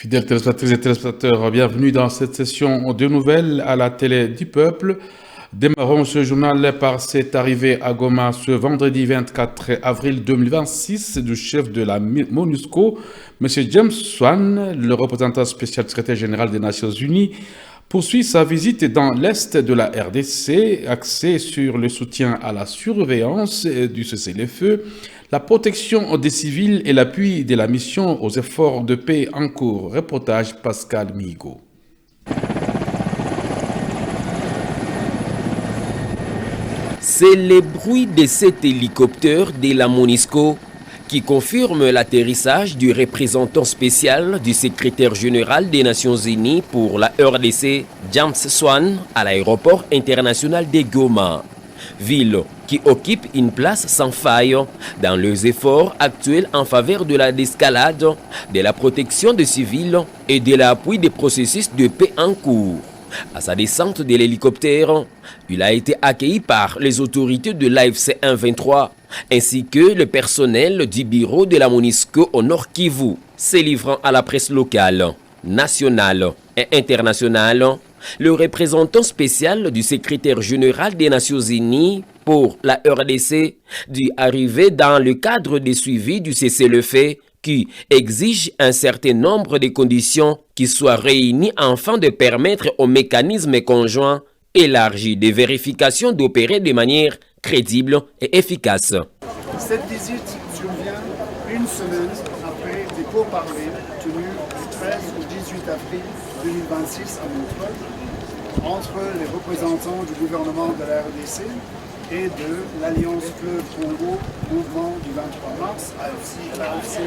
Fidèles téléspectatrices et téléspectateurs, bienvenue dans cette session de nouvelles à la télé du peuple. Démarrons ce journal par cette arrivée à Goma ce vendredi 24 avril 2026 du chef de la MONUSCO, M. James Swan, le représentant spécial secrétaire général des Nations Unies, poursuit sa visite dans l'est de la RDC, axée sur le soutien à la surveillance du cessez-le-feu, la protection des civils et l'appui de la mission aux efforts de paix en cours. Reportage Pascal Migo. C'est le bruit de cet hélicoptère de la MONUSCO qui confirme l'atterrissage du représentant spécial du secrétaire général des Nations Unies pour la RDC, James Swan, à l'aéroport international de Goma. Ville qui occupe une place sans faille dans les efforts actuels en faveur de la désescalade, de la protection des civils et de l'appui des processus de paix en cours. À sa descente de l'hélicoptère, il a été accueilli par les autorités de l'AFC 123 ainsi que le personnel du bureau de la MONUSCO au Nord Kivu, se livrant à la presse locale, nationale et internationale. Le représentant spécial du secrétaire général des Nations Unies pour la RDC dit arriver dans le cadre des suivis du cessez-le-feu qui exige un certain nombre de conditions qui soient réunies afin de permettre au mécanisme conjoint élargi de vérification d'opérer de manière crédible et efficace. Cette visite survient une semaine après des pourparlers tenus du 13 au 18 avril 2026 à Montreuil entre les représentants du gouvernement de la RDC et de l'Alliance Fleuve Congo, mouvement du 23 mars, l'AFC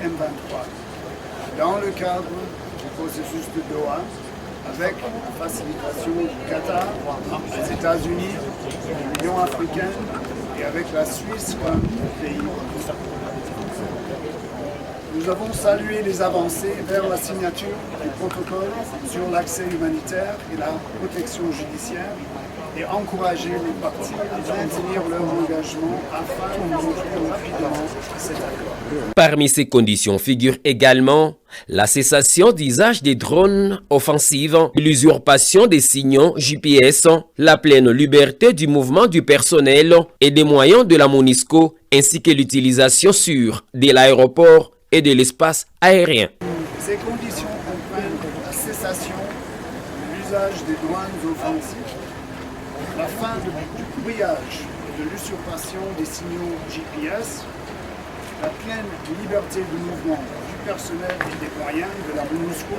M23. Dans le cadre du processus de Doha, avec la facilitation du Qatar, des États-Unis, de l'Union africaine et avec la Suisse comme pays. Nous avons salué les avancées vers la signature du protocole sur l'accès humanitaire et la protection judiciaire et encouragé les parties à maintenir leur engagement afin de conclure rapidement cet accord. Parmi ces conditions figure également la cessation d'usage des drones offensifs, l'usurpation des signaux GPS, la pleine liberté du mouvement du personnel et des moyens de la MONUSCO, ainsi que l'utilisation sûre de l'aéroport et de l'espace aérien. Ces conditions comprennent la cessation de l'usage des douanes offensives, la fin du brouillage et de l'usurpation des signaux GPS, la pleine liberté de mouvement du personnel et des moyens de la MONUSCO,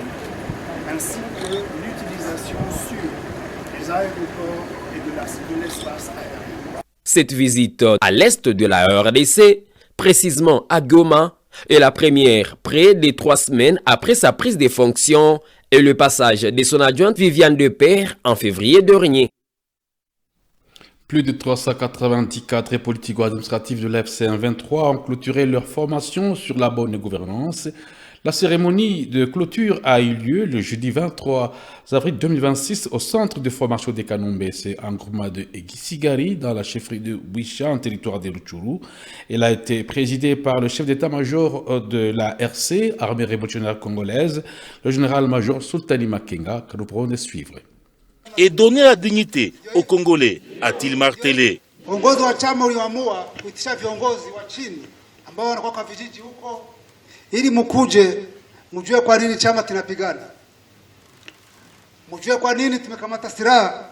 ainsi que l'utilisation sûre des aéroports et de l'espace aérien. Cette visite à l'est de la RDC, précisément à Goma, est la première près de 3 semaines après sa prise de fonction et le passage de son adjointe Viviane Depère en février dernier. Plus de 394 politico-administratifs de l'AFC 123 ont clôturé leur formation sur la bonne gouvernance. La cérémonie de clôture a eu lieu le jeudi 23 avril 2026 au centre de formation des Kanombe, c'est un groupement de Egisigari dans la chefferie de Wisha en territoire de Rutshuru. Elle a été présidée par le chef d'état-major de la RC, Armée révolutionnaire congolaise, le général-major Sultani Makenga, que nous pourrons suivre. Et donner la dignité aux Congolais, a-t-il martelé. Uongozi wa chama uliamua kuitisha viongozi wa chini ambao wanakuwa kwa vijiji huko ili mkuje mjue kwa nini chama kinapigana. Mjue kwa nini tumekamata silaha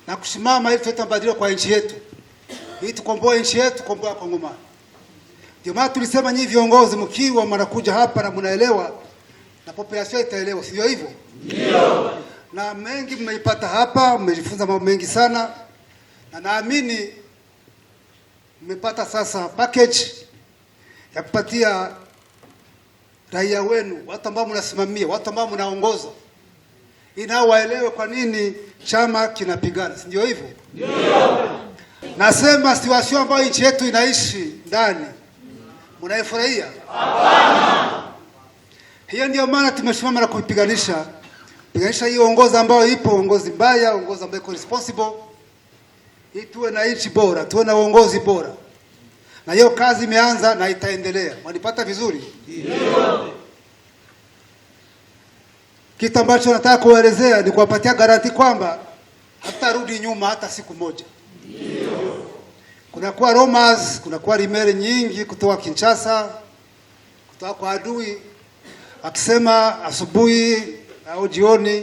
na kusimama ili tulete mabadiliko kwa nchi yetu. Ili tukomboe nchi yetu, tukomboe Kongomani. Ndio maana tulisema nyinyi viongozi mkiwa mnakuja hapa na mnaelewa na population itaelewa, sio hivyo? Ndio. Na mengi mmeipata hapa, mmejifunza mambo mengi sana. Na naamini mmepata sasa package ya kupatia raia wenu, watu ambao mnasimamia, watu ambao mnaongoza, ili nao waelewe kwa nini chama kinapigana, si ndio hivyo? Ndio. Nasema situation ambayo nchi yetu inaishi ndani, mnaifurahia? Hapana. Hiyo ndio maana tumesimama na kuipiganisha hii uongozi ambao ipo, uongozi mbaya, uongozi ambao iko responsible. Hii tuwe na nchi bora, tuwe na uongozi bora. Na hiyo kazi imeanza na itaendelea. Mwanipata vizuri? Ndio. Kitu ambacho nataka kuelezea ni kuwapatia garanti kwamba hatarudi nyuma hata siku moja. Kunakuwa rumors, kunakuwa rimere nyingi kutoka Kinshasa, kutoka kwa adui akisema asubuhi au jioni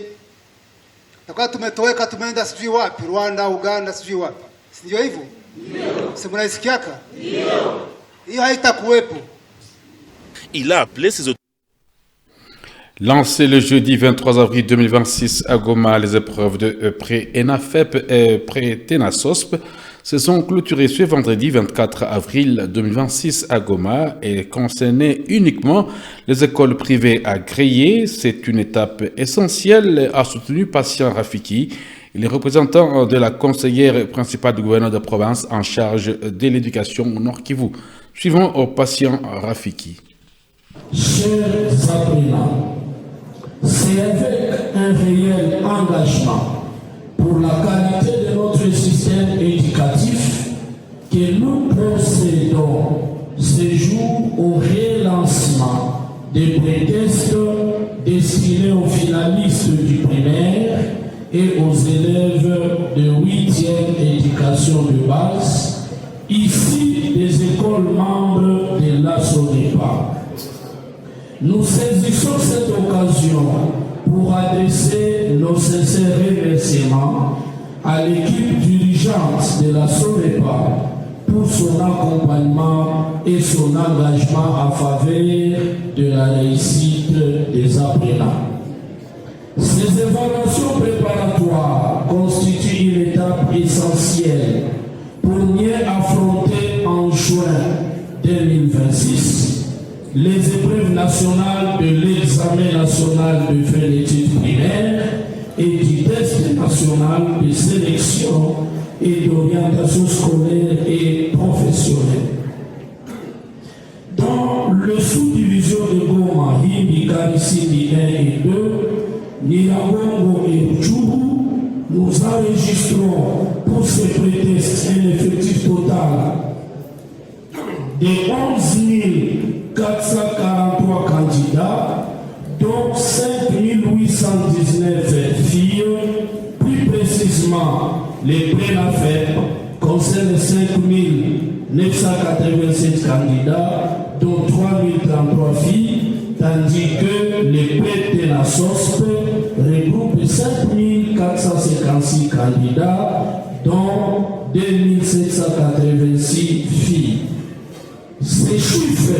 tutakuwa tumetoweka, tumeenda sijui wapi, Rwanda, Uganda, sijui wapi. Sio hivyo? Ndio. Si mnaisikiaka? Ndio. Hiyo haitakuwepo. Il a appelé ses autorités. Lancé le jeudi 23 avril 2026 à Goma, les épreuves de pré-ENAFEP et pré-TENASOSP se sont clôturées ce vendredi 24 avril 2026 à Goma et concernaient uniquement les écoles privées agréées. C'est une étape essentielle, a soutenu Patient Rafiki, les représentants de la conseillère principale du gouverneur de province en charge de l'éducation au Nord Kivu. Suivons au Patient Rafiki. Chers apprenants, c'est avec un réel engagement pour la qualité de notre système éducatif que nous procédons ce jour au relancement des pré-tests destinés aux finalistes du primaire et aux élèves de 8e éducation de base, ici des écoles membres de la SONEPA. Nous saisissons cette occasion pour adresser nos sincères remerciements à l'équipe dirigeante de la SONEPA pour son accompagnement et son engagement en faveur de la réussite des apprenants. Ces évaluations préparatoires constituent une étape essentielle pour mieux affronter en juin 2026 les épreuves nationales de l'examen national de fin d'études primaires et du test national de sélection et d'orientation scolaire et professionnelle. Dans le sous-division de Goma, Himbi, Karisindi 1 et 2, Niragongo et Tchoubou, nous enregistrons pour ces pré-tests un effectif total de 11 443 candidats, dont 5 819 filles. Plus précisément, les pré-NAFEP concernent 5 987 candidats, dont 3 033 filles, tandis que les pré-TENASOSP regroupent 5 456 candidats, dont 2 786 filles. Ces chiffres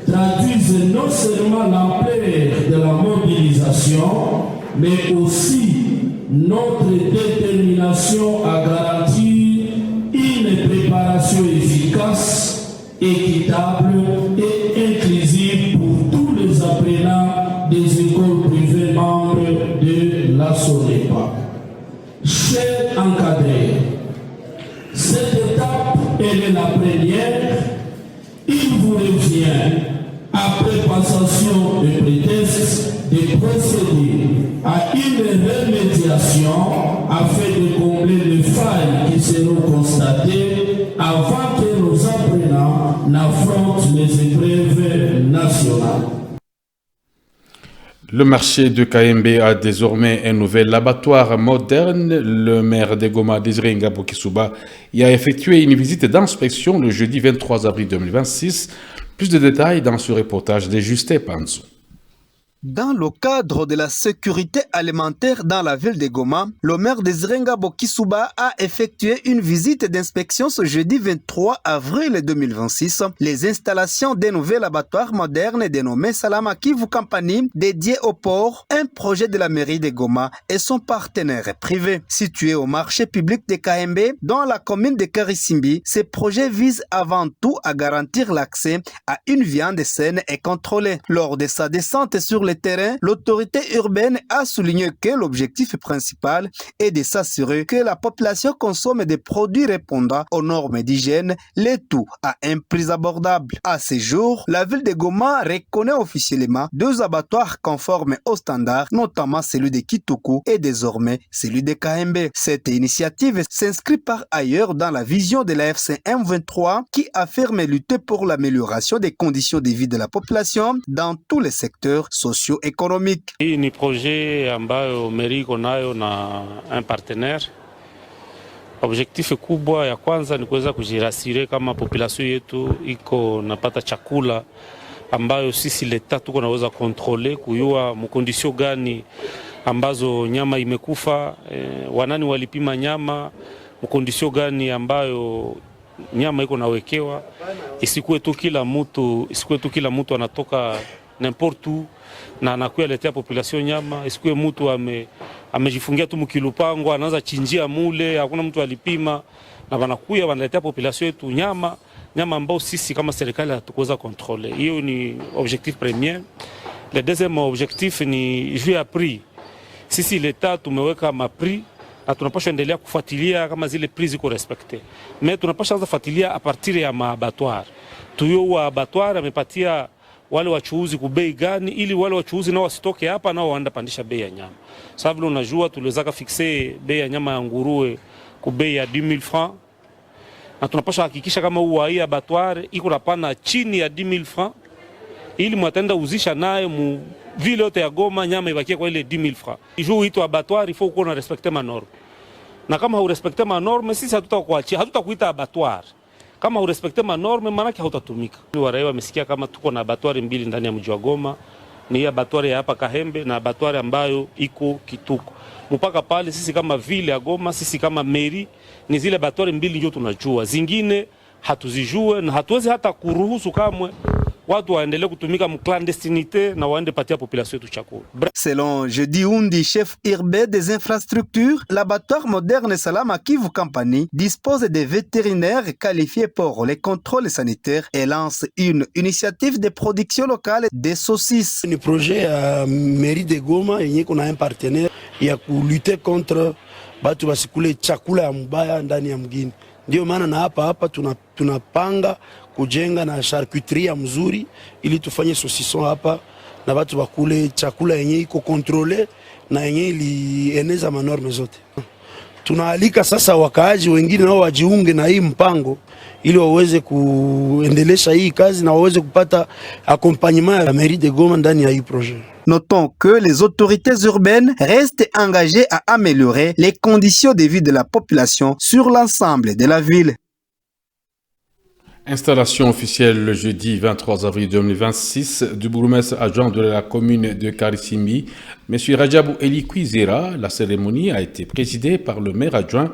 traduisent non seulement l'ampleur de la mobilisation, mais aussi notre détermination à garantir une préparation efficace, équitable et inclusive pour tous les apprenants des écoles privées membres de la SONEPA. Chers encadrés, cette étape est la première. Il vous revient, après passation de pré-tests, de procéder à une remédiation afin de combler les failles qui seront constatées avant que nos apprenants n'affrontent les épreuves nationales. Le marché de KMB a désormais un nouvel abattoir moderne. Le maire de Goma, Désiré Ngabo Kisuba, y a effectué une visite d'inspection le jeudi 23 avril 2026. Plus de détails dans ce reportage de Justin Panzo. Dans le cadre de la sécurité alimentaire dans la ville de Goma, le maire Désiré Ngabo Kisuba a effectué une visite d'inspection ce jeudi 23 avril 2026. Les installations des nouveaux abattoirs modernes dénommés Salama Kivu Company, dédiés au port, un projet de la mairie de Goma et son partenaire privé. Situé au marché public de KMB, dans la commune de Karisimbi, ce projet vise avant tout à garantir l'accès à une viande saine et contrôlée. Lors de sa descente sur le terrain, l'autorité urbaine a souligné que l'objectif principal est de s'assurer que la population consomme des produits répondant aux normes d'hygiène, le tout à un prix abordable. À ce jour, la ville de Goma reconnaît officiellement 2 abattoirs conformes aux standards, notamment celui de Kituku et désormais celui de KMB. Cette initiative s'inscrit par ailleurs dans la vision de la FC M23 qui affirme lutter pour l'amélioration des conditions de vie de la population dans tous les secteurs sociaux socio-économiques. Hii ni projet ambayo meri iko nayo na un partenaire. Objectif kubwa ya kwanza ni kuweza kujirasire kama population yetu iko napata chakula ambayo sisi leta tuko naweza kontrole, kuyua mkondisio gani ambazo nyama imekufa, wanani walipima nyama, mkondisio gani ambayo nyama iko nawekewa, isikuwe tu kila mtu anatoka n'importe où na anakuya letea population nyama, isikuwe mtu amejifungia tu mkilupango anaanza chinjia mule, hakuna mtu alipima na wanakuya wanaletea population yetu nyama ambao sisi kama serikali hatukuweza kontrole. Hiyo ni objectif premier. Le deuxième objectif ni juu ya prix. Sisi leta tumeweka mapri na tunapaswa endelea kufuatilia kama zile prix ziko respecte. Mais tunapaswa anza fuatilia a partir ya maabattoir. Tuyo wa abattoir amepatia wale wachuuzi kubei gani ili wale wachuuzi nao wasitoke hapa nao waanda pandisha bei ya nyama. Sababu unajua tuliweza fixe bei ya nyama ya nguruwe kubei ya 10000 francs. Na tunapaswa hakikisha kama huwa hii abattoir iko napana chini ya 10000 francs ili mwatenda uzisha naye mu vile yote ya Goma nyama ibakie kwa ile 10000 francs. Ijou ito abattoir il faut qu'on respecte ma norme. Na kama haurespekte ma norme sisi hatutakuachia, hatutakuita abattoir. Kama haurespekte ma norme maana yake hautatumika. Waraia wamesikia kama tuko na abattoir mbili ndani ya mji wa Goma. Ni hii abattoir ya hapa Kahembe na abattoir ambayo iko Kituko. Mpaka pale sisi kama vile ya Goma, sisi kama meri ni zile abattoir mbili ndio tunajua. Zingine hatuzijue na hatuwezi hata kuruhusu kamwe watu waendelee kutumika mclandestinité na waende patia population yetu chakula. Selon Jeudi Undi, chef urbain des infrastructures, l'abattoir moderne Salama Kivu Company dispose de vétérinaires qualifiés pour les contrôles sanitaires et lance une initiative de production locale des saucisses. Un projet à mairie de Goma yenye kuna un partenaire ya lutter contre batu basikule chakula ya mbaya ndani ya mgini. Ndio maana na hapa tunapanga kujenga na charcuterie ya mzuri ili tufanye saucisson hapa na watu bakule chakula yenye iko contrôlé na yenye ilieneza manorme zote. Tunaalika sasa wakaaji wengine nao wajiunge na hii mpango ili waweze kuendelesha hii kazi na waweze kupata accompagnement ya mairie de Goma ndani ya hii projet. Notons que les autorités urbaines restent engagées à améliorer les conditions de vie de la population sur l'ensemble de la ville. Installation officielle le jeudi 23 avril 2026 du bourgmestre adjoint de la commune de Karisimbi, M. Rajabou Eli Kwizera. La cérémonie a été présidée par le maire adjoint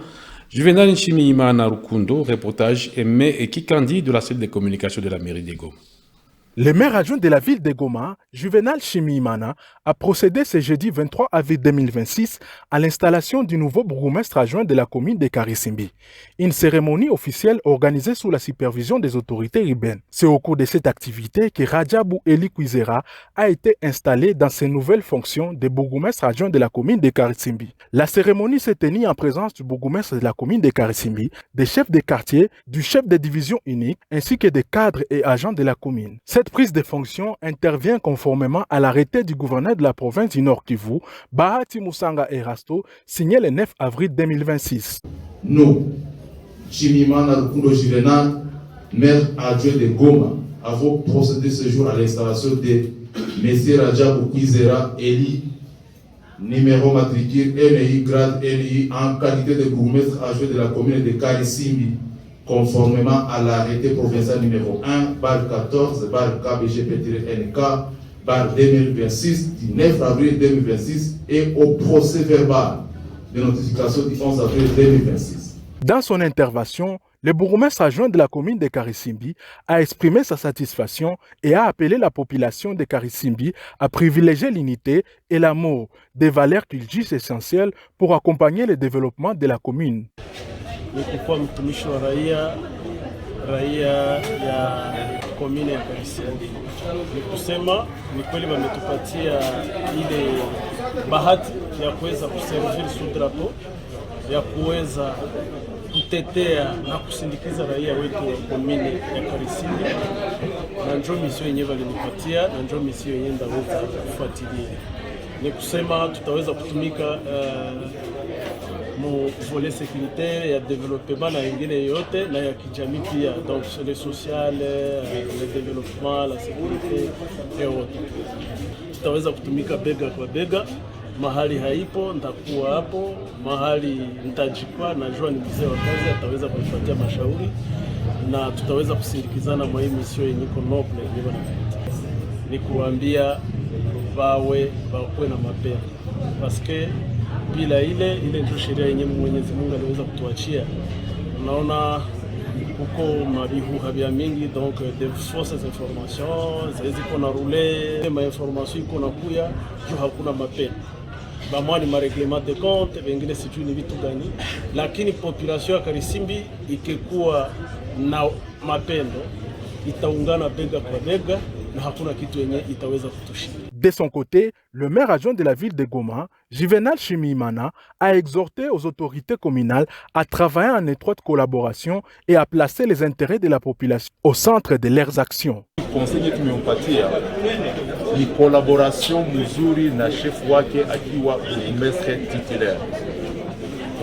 Juvenal Nshimiimana Rukundo. Reportage Aimé et Kikandi de la cellule de communication de la mairie de Goma. Le maire adjoint de la ville de Goma, Juvenal Nshimiimana, a procédé ce jeudi 23 avril 2026 à l'installation du nouveau bourgmestre adjoint de la commune de Karisimbi. Une cérémonie officielle organisée sous la supervision des autorités urbaines. C'est au cours de cette activité que Rajabou Eli Kwizera a été installé dans ses nouvelles fonctions de bourgmestre adjoint de la commune de Karisimbi. La cérémonie s'est tenue en présence du bourgmestre de la commune de Karisimbi, des chefs de quartier, du chef de division unique, ainsi que des cadres et agents de la commune. Cette prise de fonction intervient conformément à l'arrêté du gouverneur de la province du Nord Kivu, Bahati Musanga Erasto, signé le 9 avril 2026. Nous, Nshimiimana Rukundo Juvenal, maire adjoint de Goma, avons procédé ce jour à l'installation de M. Rajabou Kwizera Eli, numéro matricule NI grade NI en qualité de bourgmestre adjoint de la commune de Karisimbi, conformément à l'arrêté provincial numéro 1/14/KBGP-NK/2026 du 9 avril 2026 et au procès verbal de notification du 11 avril 2026. Dans son intervention, le bourgmestre adjoint de la commune de Karisimbi a exprimé sa satisfaction et a appelé la population de Karisimbi à privilégier l'unité et l'amour, des valeurs qu'il juge essentielles pour accompagner le développement de la commune. Nikuwa mtumishi wa raia ya komine ya Karisimbi. Ni kusema ni kweli wametupatia ile bahati ya kuweza kuservir sous drapeau, ya kuweza kutetea na kusindikiza raia wetu wa komine ya Karisimbi. Na ndio misio yenyewe walinipatia na ndio misio yenyewe ndaweza kufuatilia. Ni kusema tutaweza kutumika mu volet sécuritaire ya développement na ingine yote na ya kijamii pia, donc le social, le développement, la sécurité et autres. tutaweza kutumika bega kwa bega. Mahali haipo nitakuwa hapo, mahali nitajikwa najua ni mzee wa kazi ataweza kunipatia mashauri na tutaweza kusindikizana mwa hii mission yenye iko noble niko na ni kuambia bawe na mapema paske bila ile ndio sheria yenye Mwenyezi Mungu aliweza kutuachia. Unaona huko mabihuha vya mingi donc des fausses informations ziko na rouler ma information iko na kuya juu hakuna mapema bamwani ma reglement de compte wengine sijui ni vitu gani, lakini population ya Karisimbi ikikuwa na mapendo itaungana bega kwa bega na hakuna kitu yenye itaweza kutushinda. De son côté, le maire adjoint de la ville de Goma, Juvenal Shimimana, a exhorté aux autorités communales à travailler en étroite collaboration et à placer les intérêts de la population au centre de leurs actions. Conseil tumempatia ni collaboration mzuri na chef wake akiwa mestre titulaire.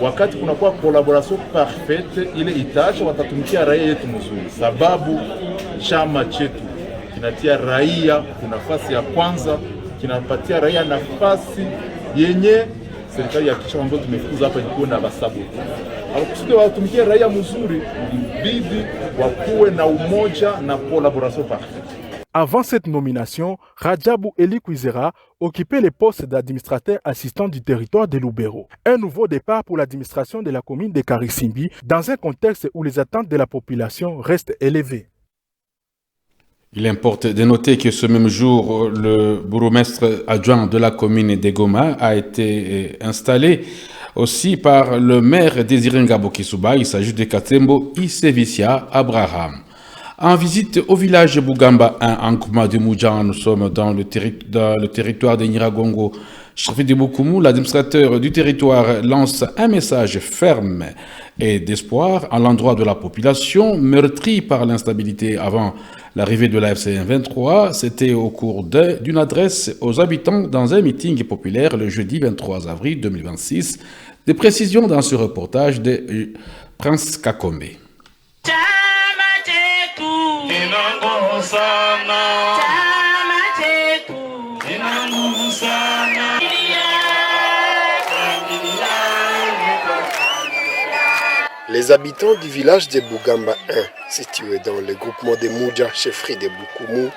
Wakati kunakuwa collaboration parfaite, ile itaacha watatumikia raia yetu mzuri, sababu chama chetu kinatia raia kuna nafasi ya kwanza, kinapatia raia nafasi yenye serikali ya kichwa ambayo tumefukuza hapa ilikuwa na basabu. Au kusudi watumikie raia mzuri, bidi wakuwe na umoja na collaboration parfaite. Avant cette nomination, Radjabou Eli Kwizera occupait le poste d'administrateur assistant du territoire de Lubero. Un nouveau départ pour l'administration de la commune de Karisimbi dans un contexte où les attentes de la population restent élevées. Il importe de noter que ce même jour, le bourgmestre adjoint de la commune de Goma a été installé aussi par le maire Désiré Ngabo Kisuba. Il s'agit de Katembo Isevicia Abraham. En visite au village Bougamba 1 en Kouma de Moudjan, nous sommes dans le territoire de Nyiragongo. Chef de Boukoumou, l'administrateur du territoire lance un message ferme et d'espoir à l'endroit de la population meurtrie par l'instabilité avant l'arrivée de la FCM 23. C'était au cours d'une adresse aux habitants dans un meeting populaire le jeudi 23 avril 2026. Des précisions dans ce reportage de Prince Kakombe. Les habitants du village de Bougamba 1, situé dans le groupement de Moudja, chefferie de Boukoumou,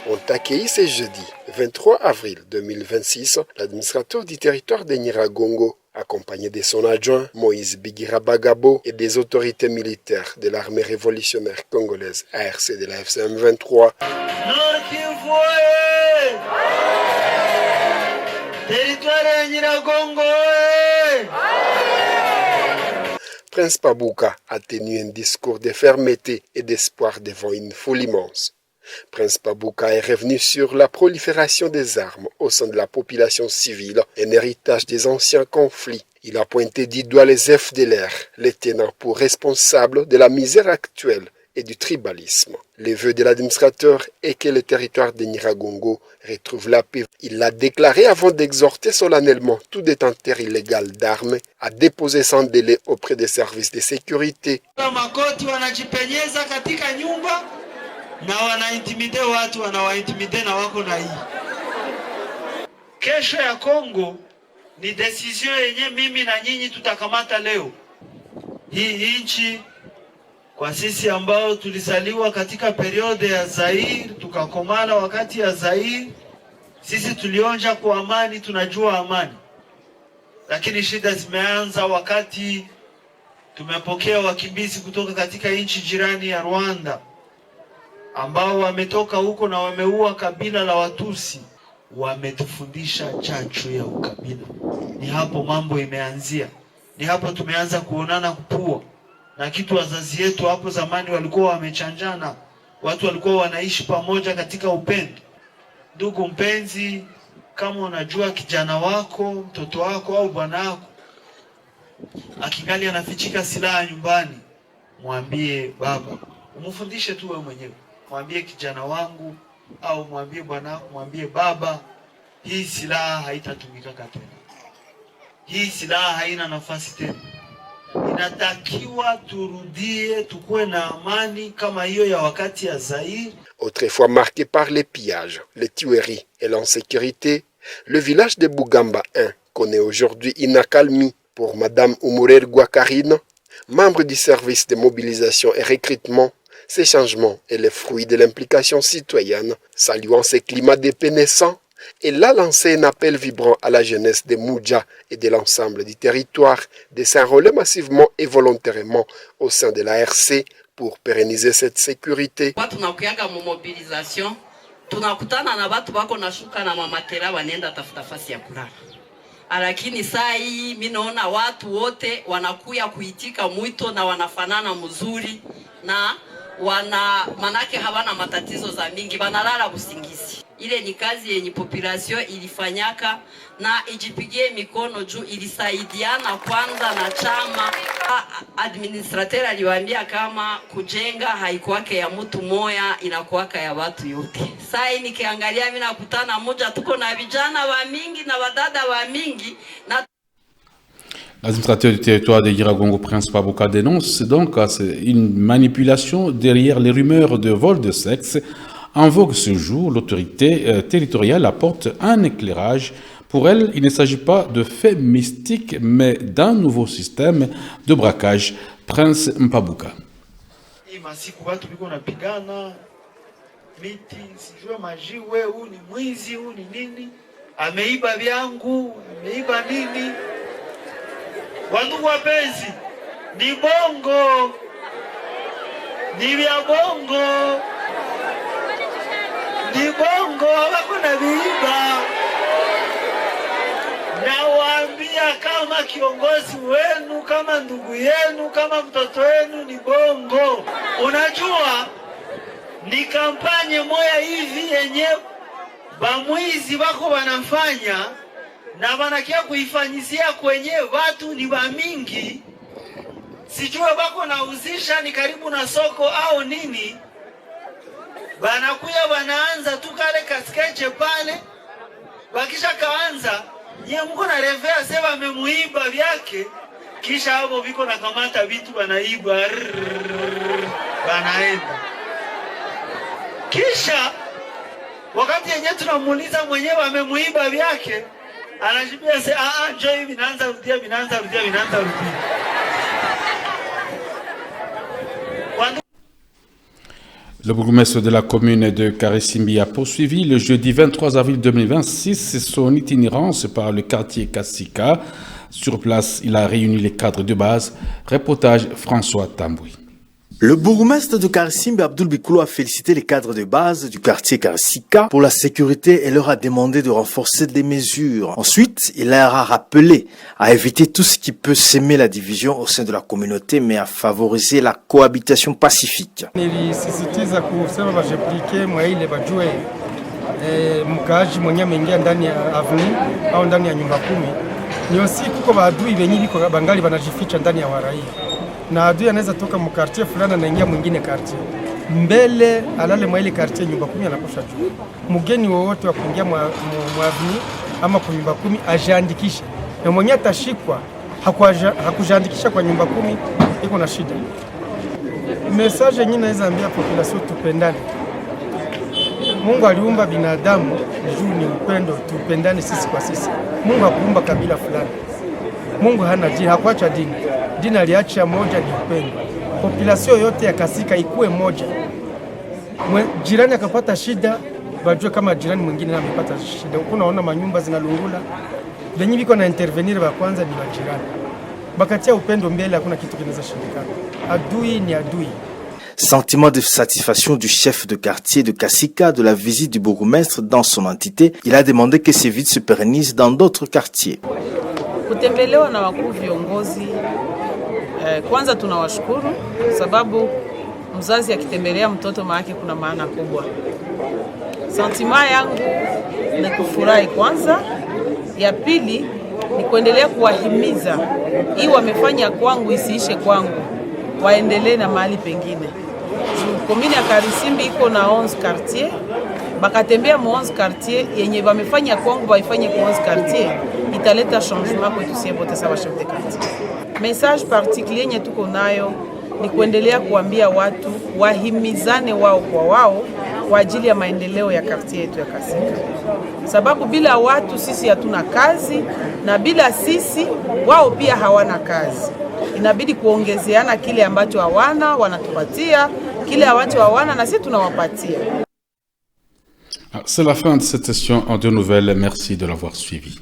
ont accueilli ce jeudi 23 avril 2026 l'administrateur du territoire de Nyiragongo, accompagné de son adjoint Moïse Bigirabagabo et des autorités militaires de l'armée révolutionnaire congolaise ARC de la FCM 23. Prince Pabouka a tenu un discours de fermeté et d'espoir devant une foule immense. Prince Pabouka est revenu sur la prolifération des armes au sein de la population civile, un héritage des anciens conflits. Il a pointé du doigt les FDLR, les tenants pour responsables de la misère actuelle et du tribalisme. Le vœu de l'administrateur est que le territoire de Nyiragongo retrouve la paix. Il l'a déclaré avant d'exhorter solennellement tout détenteur illégal d'armes à déposer sans délai auprès des services de sécurité. Na wanaintimide watu wanawaintimide na wako na hii. Kesho ya Kongo ni decision yenye mimi na nyinyi tutakamata leo. Hii nchi kwa sisi ambao tulizaliwa katika periode ya Zaire, tukakomana wakati ya Zaire, sisi tulionja kwa amani, tunajua amani. Lakini shida zimeanza wakati tumepokea wakimbizi kutoka katika nchi jirani ya Rwanda, ambao wametoka huko na wameua kabila la Watusi, wametufundisha chachu ya ukabila. Ni hapo mambo imeanzia, ni hapo tumeanza kuonana kupua na kitu. Wazazi yetu hapo zamani walikuwa wamechanjana, watu walikuwa wanaishi pamoja katika upendo. Ndugu mpenzi, kama unajua kijana wako, mtoto wako au bwana wako akingali anafichika silaha nyumbani, mwambie baba, umfundishe tu wewe mwenyewe. Mwambie kijana wangu au mwambie bwana, mwambie baba, hii silaha haitatumika tena. Hii silaha haina nafasi tena. inatakiwa turudie tukuwe na amani kama hiyo ya wakati ya Zaire. Autrefois marqué par les pillages, les tueries et l'insécurité, le village de Bugamba 1 connaît aujourd'hui une accalmie. Pour Madame Umurer Gwakarine, membre du service de mobilisation et recrutement, ces changements est le fruit de l'implication citoyenne. Saluant ces climats de paix naissants, elle a lancé un appel vibrant à la jeunesse de Moudja et de l'ensemble du territoire de s'enrôler massivement et volontairement au sein de la RC pour pérenniser cette sécurité. Lakini saa hii mimi naona watu wote wanakuya kuitika mwito na wanafanana mzuri na manake hawana matatizo za mingi, banalala usingizi. Ile ni kazi yenye population ilifanyaka na ijipigie mikono juu, ilisaidiana kwanza na chama. Administrateur aliwaambia kama kujenga haikuwake ya mtu moya, inakuwaka ya watu yote. Sasa hii nikiangalia mimi nakutana moja, tuko na vijana wa mingi na wadada wa mingi na L'administrateur du territoire de Iragongo, Prince Pabouka, dénonce donc une manipulation derrière les rumeurs de vol de sexe. En vogue ce jour, l'autorité territoriale apporte un éclairage. Pour elle, il ne s'agit pas de faits mystiques, mais d'un nouveau système de braquage. Prince Mpabouka. Ameiba vyangu, ameiba nini? Wandugu wapenzi, ni bongo, ni vya bongo, ni bongo, hakuna viiba. Nawaambia kama kiongozi wenu, kama ndugu yenu, kama mtoto wenu, ni bongo. Unajua, ni kampanye moya hivi yenye bamwizi wako wanafanya na wanakia kuifanyizia kwenye watu ni bamingi, sijue bako nauzisha ni karibu na soko au nini, banakuya wanaanza tu kale kaskeche pale, wakisha kaanza nye mko na revea seba wamemuiba vyake, kisha hapo viko na kamata vitu banaiba banaenda, kisha wakati yenye tunamuuliza mwenyewe amemuiba vyake, anajibia se njoo hivi naanza rudia. Le bourgmestre de la commune de Karisimbi a poursuivi le jeudi 23 avril 2026 son itinérance par le quartier Kassika. Sur place, il a réuni les cadres de base. Reportage François Tamboui. Le bourgmestre de Karisimbi, Abdoul Bikoulo, a félicité les cadres de base du quartier Kassika pour la sécurité et leur a demandé de renforcer des mesures. Ensuite, il leur a rappelé à éviter tout ce qui peut semer la division au sein de la communauté, mais à favoriser la cohabitation pacifique. Nilisisitiza kusema wajeplike mwa ile bajue mkaaji mwenye ameingia ndani ya avenue au ndani ya nyumba 10 ni usiku kuko maadui wenye biko bangali wanajificha ndani ya waraia, na adui anaweza toka mkartie fulani anaingia mwingine kartie mbele alale mwa ile kartie nyumba 10 anaposha juu. Mgeni wowote wa kuingia mwa avenue ama kwa nyumba 10 ajiandikishe, na mwenye atashikwa hakujiandikisha kwa nyumba 10 iko na shida. Message yenyewe naweza ambia population tupendane. Mungu aliumba binadamu juu ni upendo, tupendane sisi kwa sisi. Mungu hakuumba kabila fulani. Mungu hana dini, hakuacha dini. Dini aliacha moja, ni upendo. Population yote ya Kasika ikuwe moja. Jirani akapata shida, wajue kama jirani mwingine amepata shida. Unaona manyumba zinalungula. Wenye biko na intervenir wa kwanza ni majirani. Bakatia upendo mbele, hakuna kitu kinaweza shindikana. Adui ni adui. Sentiment de satisfaction du chef de quartier de Kassika de la visite du bourgmestre dans son entité, il a demandé que ces visites se pérennisent dans d'autres quartiers. Kutembelewa na wakuu viongozi, kwanza tunawashukuru sababu mzazi akitembelea mtoto maana kuna maana kubwa. Sentiment yangu ni kufurahi kwanza, ya pili ni kuendelea kuwahimiza hii wamefanya kwangu isiishe kwangu, waendelee na mahali pengine. Komini ya Karisimbi iko na 11 quartier bakatembea mu 11 quartier yenye bamefanya kwangu baifanye ku 11 quartier, italeta changement kwetu sie bote sawa chef de quartier. Message particulier yenye tuko nayo ni kuendelea kuambia watu wahimizane wao kwa wao kwa ajili ya maendeleo ya quartier yetu ya Kasika, sababu bila watu sisi hatuna kazi, na bila sisi wao pia hawana kazi. Inabidi kuongezeana kile ambacho hawana wanatupatia, kile ambacho hawana na sisi tunawapatia. C'est la fin de cette session en 2 nouvelles. Merci de l'avoir suivi.